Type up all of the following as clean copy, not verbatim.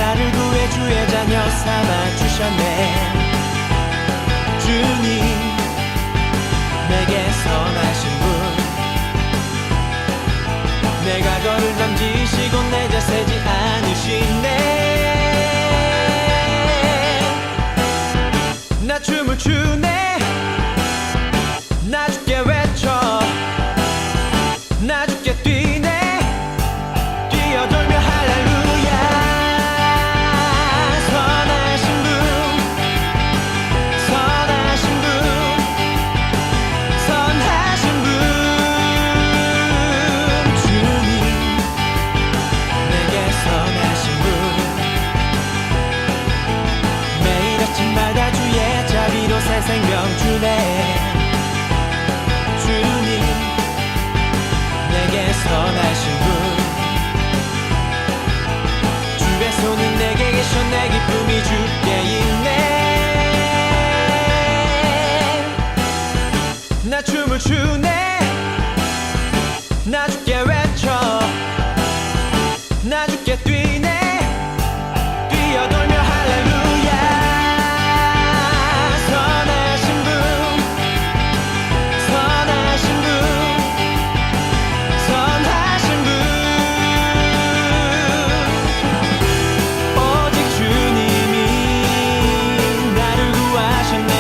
나를 구해 주의 자녀 삼아 주셨네. 주님 내게 선하신 분, 내가 거를 던지시고 내자 세지 않으시네. 나 춤을 추네. 나 주께 외쳐. 나 주께 뛰네. 뛰어돌며 할렐루야. 선하신 분, 선하신 분, 선하신 분. 주님 내게 선하신 분, 매일 아침마다 주의 자비로 새 생명 주네. 주님 내게 선하신 분, 주의 손이 내게 계셔. 내 기쁨이 주께 있네. 나 춤을 추네. 나 주께 외쳐. 나 주께 뛰네. 뛰어돌며 할렐루야. 선하신 분, 선하신 분, 선하신 분. 오직 주님이 나를 구하셨네. 나 거리에서도 찬양을 드리리. 나 춤을 추네. 나 주께 외쳐. 나 주께 뛰네. 뛰어돌며 할렐루야. 선하신 분, 선하신 분, 선하신 분. 오직 주님이 나를 구하셨네.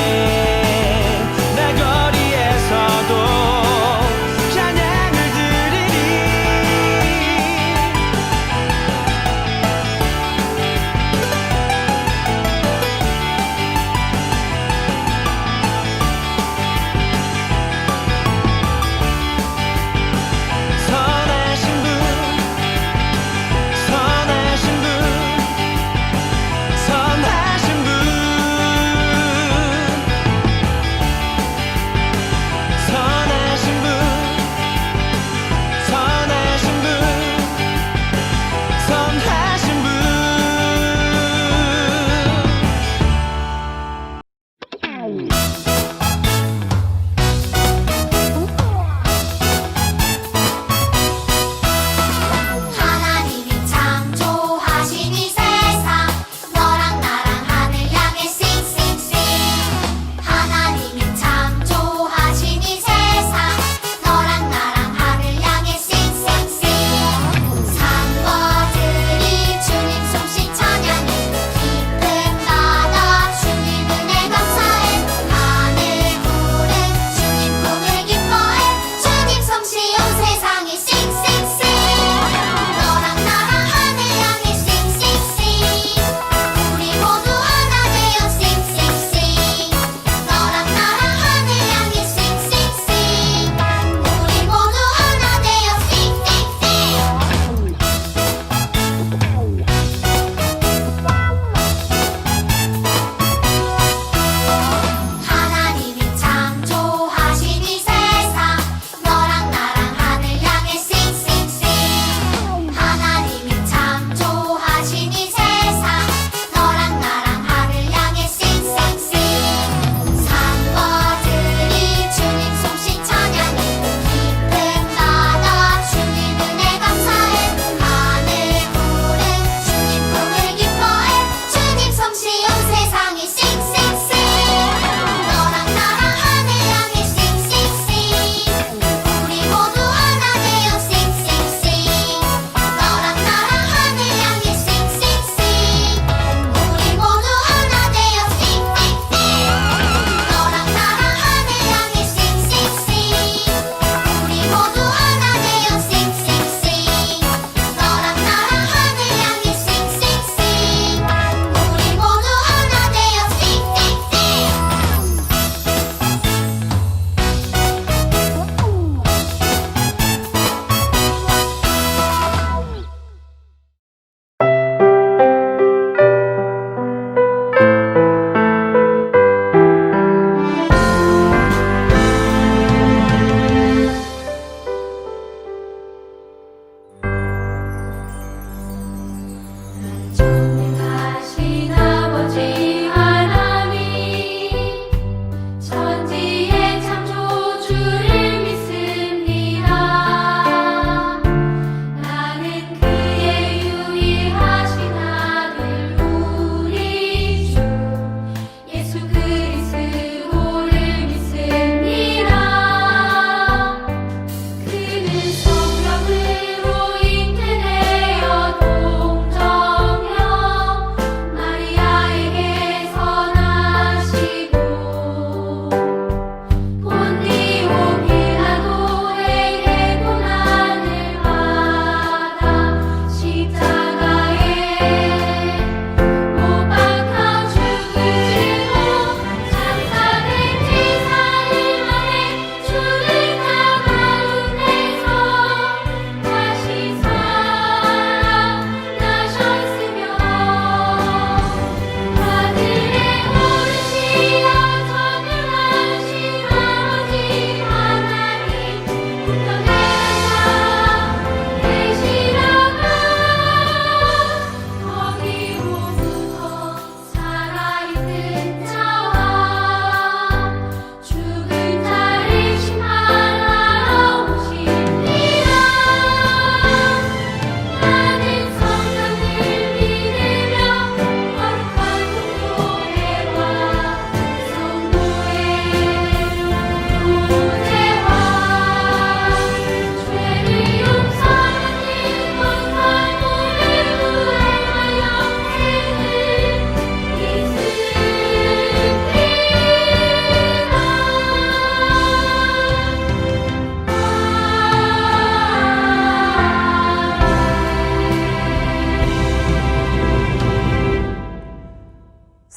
나 거리에서도 찬양을 드리리. 나 춤을 추네. 나 주께 외쳐. 나 주께 뛰네. 뛰어돌며 할렐루야. 선하신 분, 선하신 분, 선하신 분.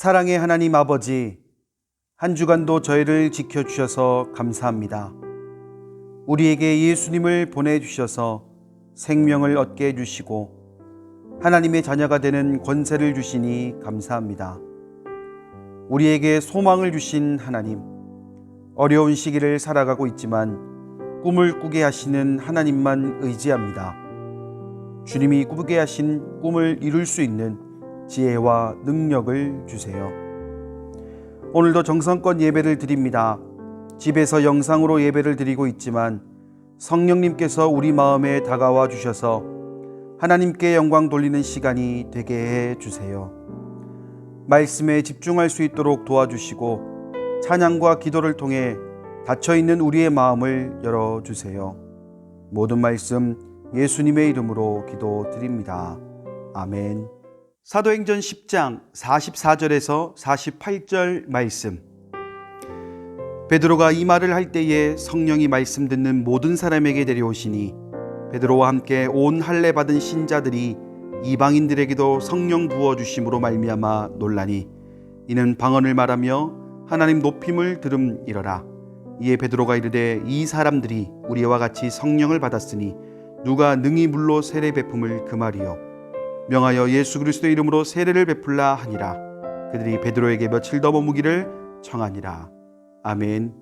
사랑의 하나님 아버지, 한 주간도 저희를 지켜주셔서 감사합니다. 우리에게 예수님을 보내주셔서 생명을 얻게 해주시고 하나님의 자녀가 되는 권세를 주시니 감사합니다. 우리에게 소망을 주신 하나님, 어려운 시기를 살아가고 있지만 꿈을 꾸게 하시는 하나님만 의지합니다. 주님이 꾸게 하신 꿈을 이룰 수 있는 지혜와 능력을 주세요. 오늘도 정성껏 예배를 드립니다. 집에서 영상으로 예배를 드리고 있지만 성령님께서 우리 마음에 다가와 주셔서 하나님께 영광 돌리는 시간이 되게 해 주세요. 말씀에 집중할 수 있도록 도와주시고 찬양과 기도를 통해 닫혀있는 우리의 마음을 열어주세요. 모든 말씀 예수님의 이름으로 기도드립니다. 아멘. 사도행전 10장 44절에서 48절 말씀. 베드로가 이 말을 할 때에 성령이 말씀 듣는 모든 사람에게 내려오시니 베드로와 함께 온 할례 받은 신자들이 이방인들에게도 성령 부어주심으로 말미암아 놀라니 이는 방언을 말하며 하나님 높임을 들음이러라. 이에 베드로가 이르되 이 사람들이 우리와 같이 성령을 받았으니 누가 능히 물로 세례 베품을 금하리요. 명하여 예수 그리스도의 이름으로 세례를 베풀라 하니라. 그들이 베드로에게 며칠 더 머무기를 청하니라. 아멘.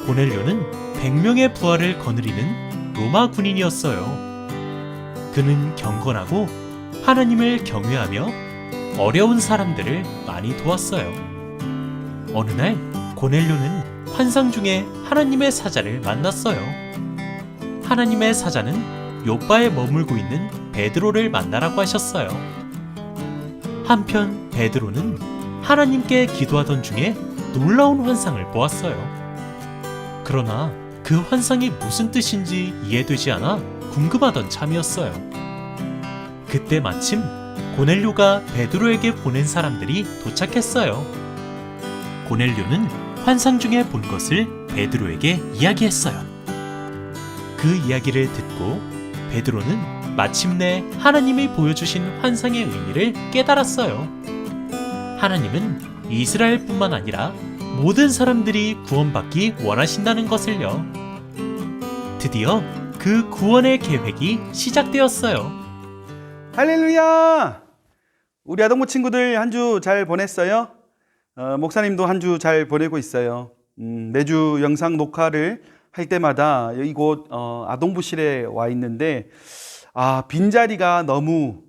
고넬료는 100명의 부하를 거느리는 로마 군인이었어요. 그는 경건하고 하나님을 경외하며 어려운 사람들을 많이 도왔어요. 어느 날 고넬료는 환상 중에 하나님의 사자를 만났어요. 하나님의 사자는 요빠에 머물고 있는 베드로를 만나라고 하셨어요. 한편 베드로는 하나님께 기도하던 중에 놀라운 환상을 보았어요. 그러나 그 환상이 무슨 뜻인지 이해되지 않아 궁금하던 참이었어요. 그때 마침 고넬료가 베드로에게 보낸 사람들이 도착했어요. 고넬료는 환상 중에 본 것을 베드로에게 이야기했어요. 그 이야기를 듣고 베드로는 마침내 하나님이 보여주신 환상의 의미를 깨달았어요. 하나님은 이스라엘뿐만 아니라 모든 사람들이 구원받기 원하신다는 것을요. 드디어 그 구원의 계획이 시작되었어요. 할렐루야! 우리 아동부 친구들 한 주 잘 보냈어요? 목사님도 한 주 잘 보내고 있어요. 매주 영상 녹화를 할 때마다 이곳 아동부실에 와 있는데 빈자리가 너무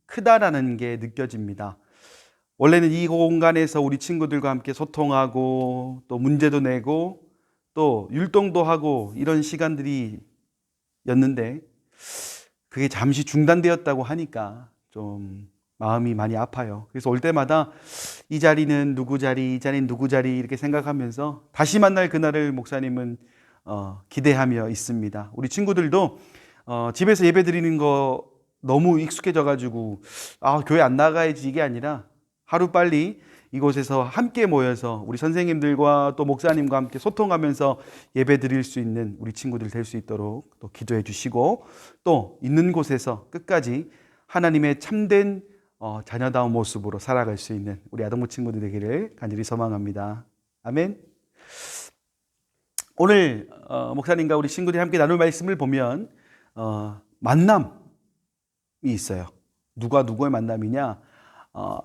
크다라는 게 느껴집니다. 원래는 이 공간에서 우리 친구들과 함께 소통하고 또 문제도 내고 또 율동도 하고 이런 시간들이 였는데 그게 잠시 중단되었다고 하니까 좀 마음이 많이 아파요. 그래서 올 때마다 이 자리는 누구 자리, 이 자리는 누구 자리 이렇게 생각하면서 다시 만날 그날을 목사님은 기대하며 있습니다. 우리 친구들도 집에서 예배 드리는 거 너무 익숙해져가지고 교회 안 나가야지 이게 아니라 하루빨리 이곳에서 함께 모여서 우리 선생님들과 또 목사님과 함께 소통하면서 예배 드릴 수 있는 우리 친구들 될 수 있도록 또 기도해 주시고 또 있는 곳에서 끝까지 하나님의 참된 자녀다운 모습으로 살아갈 수 있는 우리 아동부 친구들 되기를 간절히 소망합니다. 아멘. 오늘 목사님과 우리 친구들이 함께 나눌 말씀을 보면 만남이 있어요. 누가 누구의 만남이냐?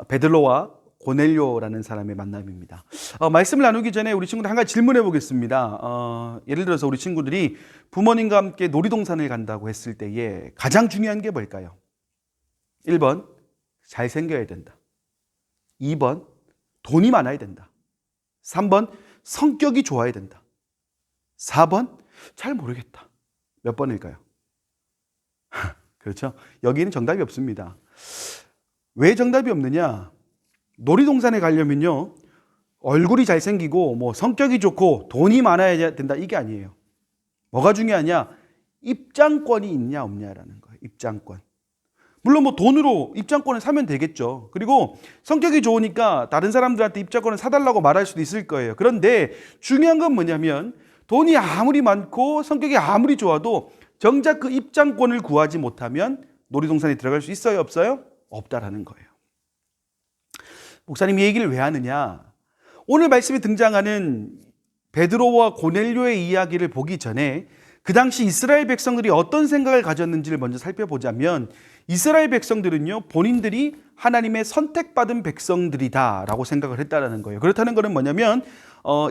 베드로와 고넬료라는 사람의 만남입니다. 말씀을 나누기 전에 우리 친구들 한 가지 질문해 보겠습니다. 예를 들어서 우리 친구들이 부모님과 함께 놀이동산을 간다고 했을 때에 가장 중요한 게 뭘까요? 1번 잘생겨야 된다. 2번 돈이 많아야 된다. 3번 성격이 좋아야 된다. 4번 잘 모르겠다. 몇 번일까요? 그렇죠? 여기는 정답이 없습니다. 왜 정답이 없느냐? 놀이동산에 가려면요 얼굴이 잘생기고 뭐 성격이 좋고 돈이 많아야 된다 이게 아니에요. 뭐가 중요하냐? 입장권이 있냐 없냐라는 거예요. 입장권. 물론 뭐 돈으로 입장권을 사면 되겠죠. 그리고 성격이 좋으니까 다른 사람들한테 입장권을 사달라고 말할 수도 있을 거예요. 그런데 중요한 건 뭐냐면 돈이 아무리 많고 성격이 아무리 좋아도 정작 그 입장권을 구하지 못하면 놀이동산에 들어갈 수 있어요 없어요? 없다라는 거예요. 목사님 이 얘기를 왜 하느냐? 오늘 말씀에 등장하는 베드로와 고넬료의 이야기를 보기 전에 그 당시 이스라엘 백성들이 어떤 생각을 가졌는지를 먼저 살펴보자면 이스라엘 백성들은요 본인들이 하나님의 선택받은 백성들이다라고 생각을 했다라는 거예요. 그렇다는 것은 뭐냐면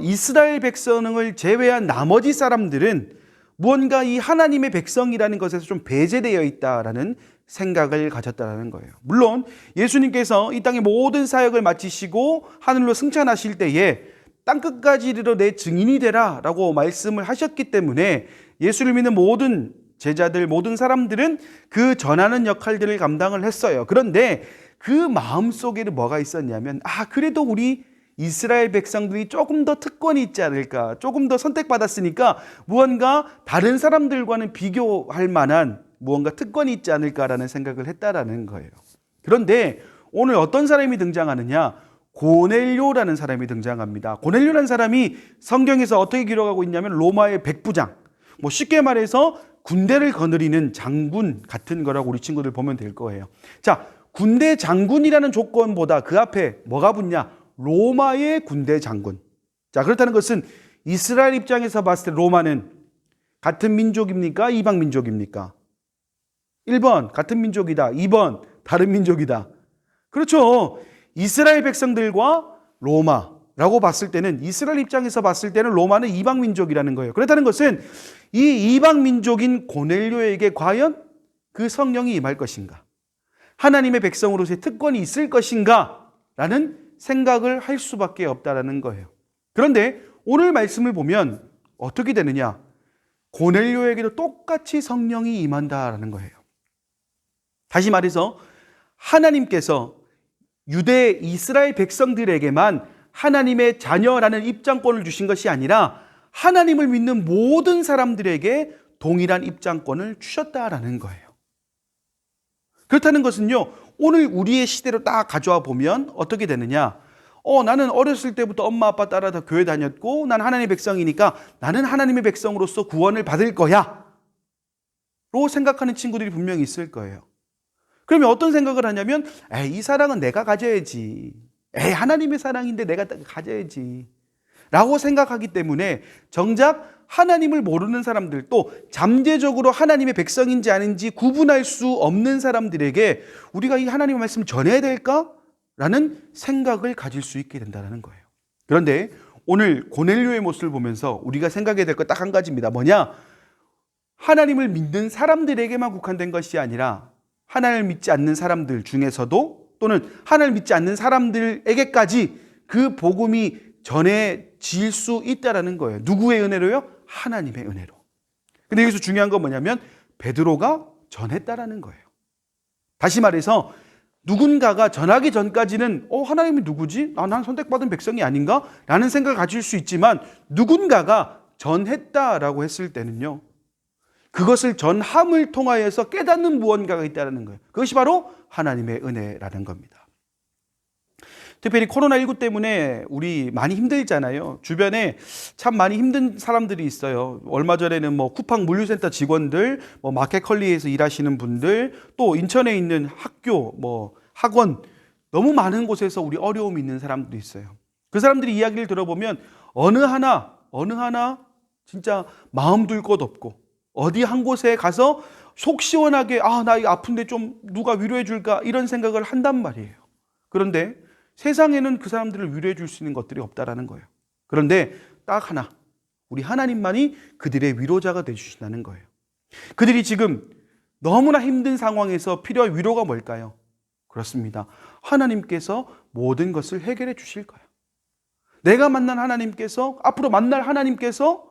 이스라엘 백성을 제외한 나머지 사람들은 무언가 이 하나님의 백성이라는 것에서 좀 배제되어 있다라는 생각을 가졌다는 거예요. 물론 예수님께서 이 땅의 모든 사역을 마치시고 하늘로 승천하실 때에 땅끝까지 이르러 내 증인이 되라 라고 말씀을 하셨기 때문에 예수를 믿는 모든 제자들, 모든 사람들은 그 전하는 역할들을 감당을 했어요. 그런데 그 마음속에는 뭐가 있었냐면 그래도 우리 이스라엘 백성들이 조금 더 특권이 있지 않을까, 조금 더 선택받았으니까 무언가 다른 사람들과는 비교할 만한 무언가 특권이 있지 않을까라는 생각을 했다라는 거예요. 그런데 오늘 어떤 사람이 등장하느냐? 고넬료라는 사람이 등장합니다. 고넬료라는 사람이 성경에서 어떻게 기록하고 있냐면 로마의 백부장, 뭐 쉽게 말해서 군대를 거느리는 장군 같은 거라고 우리 친구들 보면 될 거예요. 자, 군대 장군이라는 조건보다 그 앞에 뭐가 붙냐? 로마의 군대 장군. 자, 그렇다는 것은 이스라엘 입장에서 봤을 때 로마는 같은 민족입니까? 이방 민족입니까? 1번 같은 민족이다. 2번 다른 민족이다. 그렇죠. 이스라엘 백성들과 로마, 라고 봤을 때는, 이스라엘 입장에서 봤을 때는 로마는 이방 민족이라는 거예요. 그렇다는 것은 이 이방 민족인 고넬료에게 과연 그 성령이 임할 것인가, 하나님의 백성으로서의 특권이 있을 것인가 라는 생각을 할 수밖에 없다라는 거예요. 그런데 오늘 말씀을 보면 어떻게 되느냐, 고넬료에게도 똑같이 성령이 임한다라는 거예요. 다시 말해서 하나님께서 유대 이스라엘 백성들에게만 하나님의 자녀라는 입장권을 주신 것이 아니라 하나님을 믿는 모든 사람들에게 동일한 입장권을 주셨다라는 거예요. 그렇다는 것은요, 오늘 우리의 시대로 딱 가져와 보면 어떻게 되느냐, 나는 어렸을 때부터 엄마 아빠 따라 다 교회 다녔고 난 하나님의 백성이니까 나는 하나님의 백성으로서 구원을 받을 거야 로 생각하는 친구들이 분명히 있을 거예요. 그러면 어떤 생각을 하냐면, 이 사랑은 내가 가져야지, 하나님의 사랑인데 내가 가져야지 라고 생각하기 때문에 정작 하나님을 모르는 사람들, 또 잠재적으로 하나님의 백성인지 아닌지 구분할 수 없는 사람들에게 우리가 이 하나님의 말씀을 전해야 될까? 라는 생각을 가질 수 있게 된다는 거예요. 그런데 오늘 고넬료의 모습을 보면서 우리가 생각해야 될 것 딱 한 가지입니다. 뭐냐? 하나님을 믿는 사람들에게만 국한된 것이 아니라 하나님을 믿지 않는 사람들 중에서도, 또는 하나님을 믿지 않는 사람들에게까지 그 복음이 전해질 수 있다는 거예요. 누구의 은혜로요? 하나님의 은혜로. 근데 여기서 중요한 건 뭐냐면 베드로가 전했다라는 거예요. 다시 말해서 누군가가 전하기 전까지는 하나님이 누구지? 난 선택받은 백성이 아닌가? 라는 생각을 가질 수 있지만, 누군가가 전했다라고 했을 때는요, 그것을 전함을 통하여서 깨닫는 무언가가 있다는 거예요. 그것이 바로 하나님의 은혜라는 겁니다. 특별히 코로나19 때문에 우리 많이 힘들잖아요. 주변에 참 많이 힘든 사람들이 있어요. 얼마 전에는 쿠팡 물류센터 직원들, 마켓컬리에서 일하시는 분들, 또 인천에 있는 학교, 학원, 너무 많은 곳에서 우리 어려움이 있는 사람들도 있어요. 그 사람들이 이야기를 들어보면 어느 하나 진짜 마음 둘 곳 없고, 어디 한 곳에 가서 속 시원하게 나 이거 아픈데 좀 누가 위로해 줄까, 이런 생각을 한단 말이에요. 그런데 세상에는 그 사람들을 위로해 줄 수 있는 것들이 없다라는 거예요. 그런데 딱 하나, 우리 하나님만이 그들의 위로자가 되주신다는 거예요. 그들이 지금 너무나 힘든 상황에서 필요한 위로가 뭘까요? 그렇습니다. 하나님께서 모든 것을 해결해 주실 거예요. 내가 만난 하나님께서, 앞으로 만날 하나님께서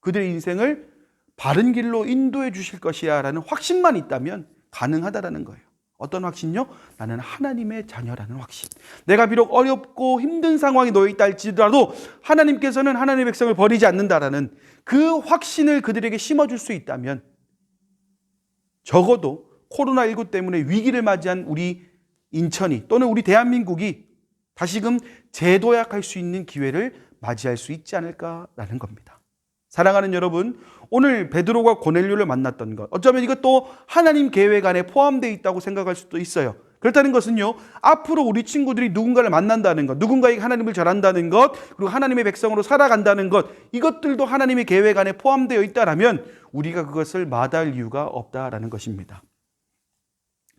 그들의 인생을 바른 길로 인도해 주실 것이야 라는 확신만 있다면 가능하다라는 거예요. 어떤 확신요? 나는 하나님의 자녀라는 확신. 내가 비록 어렵고 힘든 상황에 놓여 있다 할지라도 하나님께서는 하나님의 백성을 버리지 않는다라는 그 확신을 그들에게 심어줄 수 있다면, 적어도 코로나19 때문에 위기를 맞이한 우리 인천이, 또는 우리 대한민국이 다시금 재도약할 수 있는 기회를 맞이할 수 있지 않을까라는 겁니다. 사랑하는 여러분, 오늘 베드로가 고넬료를 만났던 것, 어쩌면 이것도 하나님 계획 안에 포함되어 있다고 생각할 수도 있어요. 그렇다는 것은요, 앞으로 우리 친구들이 누군가를 만난다는 것, 누군가에게 하나님을 전한다는 것, 그리고 하나님의 백성으로 살아간다는 것, 이것들도 하나님의 계획 안에 포함되어 있다라면 우리가 그것을 마다할 이유가 없다라는 것입니다.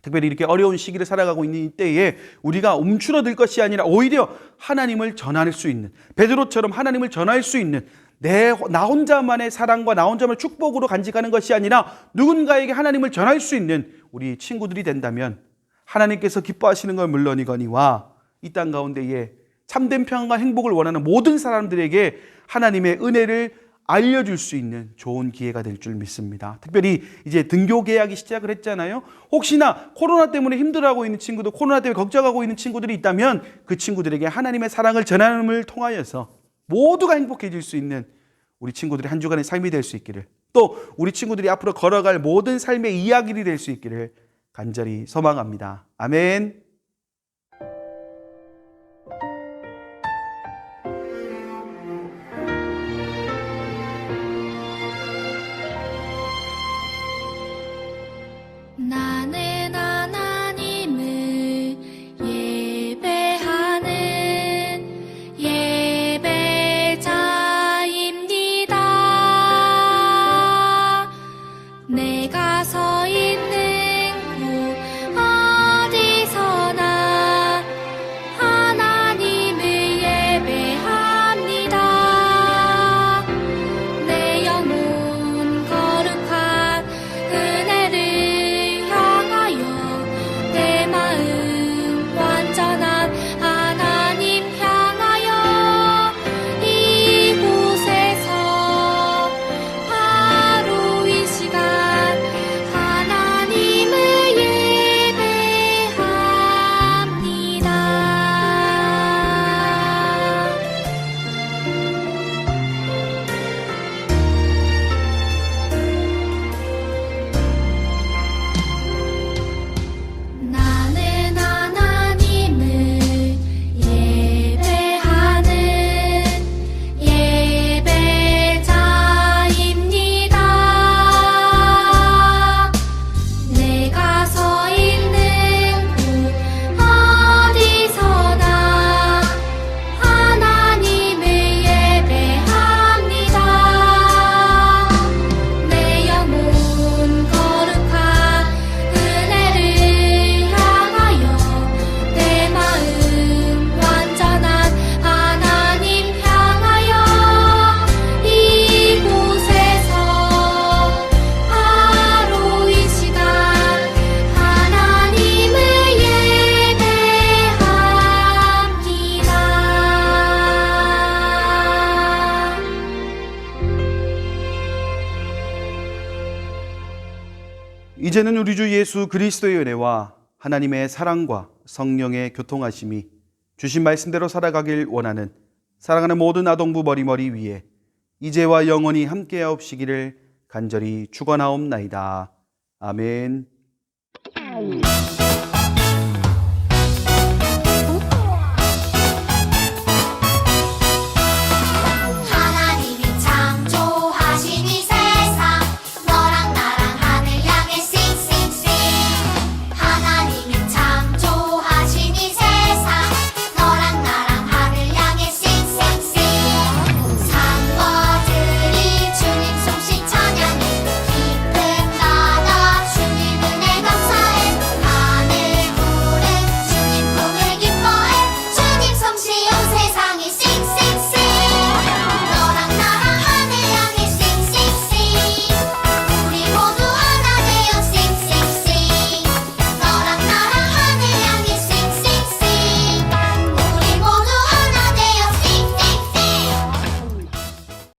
특별히 이렇게 어려운 시기를 살아가고 있는 이때에 우리가 움츠러들 것이 아니라 오히려 하나님을 전할 수 있는, 베드로처럼 하나님을 전할 수 있는, 나 혼자만의 사랑과 나 혼자만의 축복으로 간직하는 것이 아니라 누군가에게 하나님을 전할 수 있는 우리 친구들이 된다면, 하나님께서 기뻐하시는 건 물론이거니와 이 땅 가운데에 참된 평안과 행복을 원하는 모든 사람들에게 하나님의 은혜를 알려줄 수 있는 좋은 기회가 될 줄 믿습니다. 특별히 이제 등교 개학이 시작을 했잖아요. 혹시나 코로나 때문에 힘들어하고 있는 친구들, 코로나 때문에 걱정하고 있는 친구들이 있다면 그 친구들에게 하나님의 사랑을 전함을 통하여서 모두가 행복해질 수 있는 우리 친구들의 한 주간의 삶이 될 수 있기를, 또 우리 친구들이 앞으로 걸어갈 모든 삶의 이야기들이 될 수 있기를 간절히 소망합니다. 아멘. 나는 하나님을 예배하는 예배자입니다. 내가 서 있는 곳 어디서 이제는 우리 주 예수 그리스도의 은혜와 하나님의 사랑과 성령의 교통하심이 주신 말씀대로 살아가길 원하는 사랑하는 모든 아동부 머리머리 위에 이제와 영원히 함께하옵시기를 간절히 축원하옵나이다. 아멘.